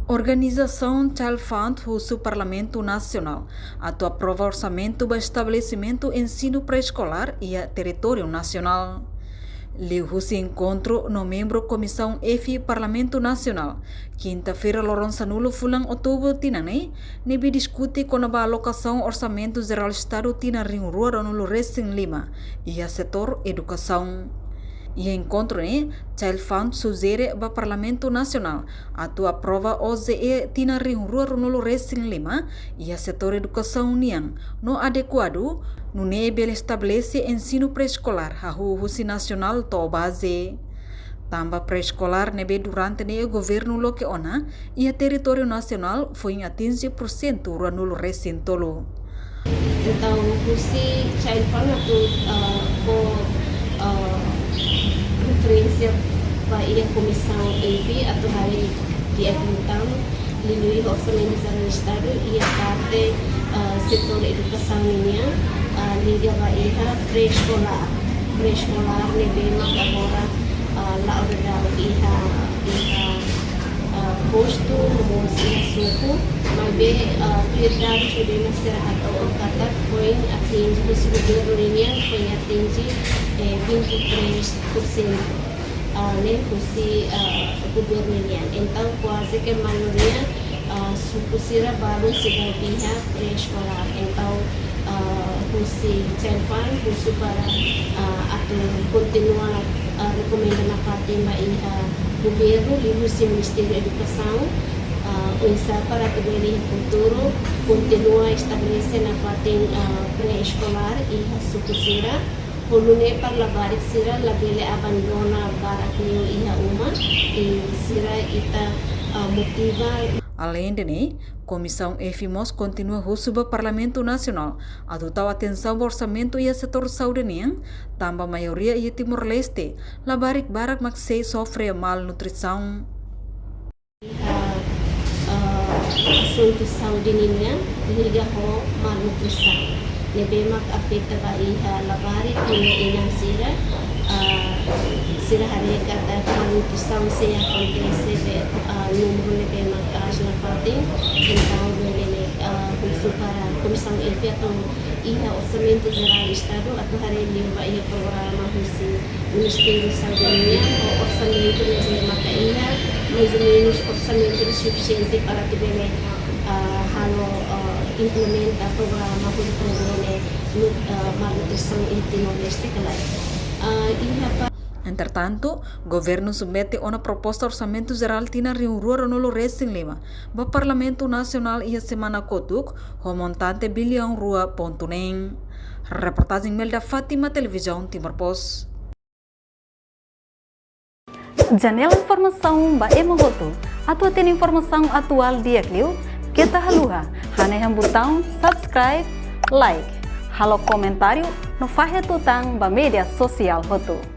Organização Child Fund do Parlamento Nacional aprova orçamento para estabelecimento ensino pré-escolar e a território nacional. Liu se encontro no membro Comissão F Parlamento Nacional. Quinta-feira, Lourenço Nulo, fulang outubro, tinanei, nebe discute com a alocação orçamento geral Estado tina Rio Rua no Recém Lima e a setor educação. E encontro Child Fund sugere para Parlamento Nacional aprova OZE tina Rio Rua no Recém Lima e a setor educação niang no adequado no nebel estabelece ensino pré-escolar a Husi Nacional to base. Tamba pré-escolar nebe durante o governo lokeona e a território nacional foi em 15% no Recém Tolo. Então, Husi Child Fund referência para a comissão EV atau hari diadukan melalui orçamento geral Estado e a parte setor educação ini liga para pré-escolar nebe mak agora la ordem iha posto nomor suku mabe prioridade sudah masyarakat atau kata poin atingi musim governo ini foi atingi 23% Husi governo ini. Então quase que a maioria suku sira baru sebuah pihak pré-escolar. Então Husi Child Fund Husi para atau continuar recomendando a Fatima iha governo e Husi Ministério Educação usaha para que futuro continua estabelecendo a Fatima pré-escolar iha suku sira Polune parlabarik sira labele abandona baraknio iha uma e sira ita motiva. Além de Comissão EFIMOS continua o Parlamento Nacional adotar atenção ao orçamento e ao setor saúde também a maioria e Timor-Leste labarik barak maksei sofre malnutrição. Assunto saúde niya liga ho malnutrição. Nebe mak afekta ba iha labari kini inang sira hari kata malnutrição se acontece número nebe mak asna fatin então nebe kurso para comissão EF atau iha orçamento geral Estado atau hari liu ba iha programa husi Ministério Saúde o orçamento nebe mak iha mais ou menos orçamento suficiente para que bebe halo implementa programa por programa malnutrição em Timor-Leste Entretanto, o governo submete uma proposta orçamento geral tina Rio Rua no Recém Lima, para o Parlamento Nacional e a semana kotuk, o montante bilhão rua ponto nem. Reportagem Mel da Fátima, Televisão Timor Post. Janela informação ba emogoto, atau tem informação atual dia kliu, kita haluha, haneham botão subscribe, like, halo comentário, no fahe tutang ba media sosial hotu.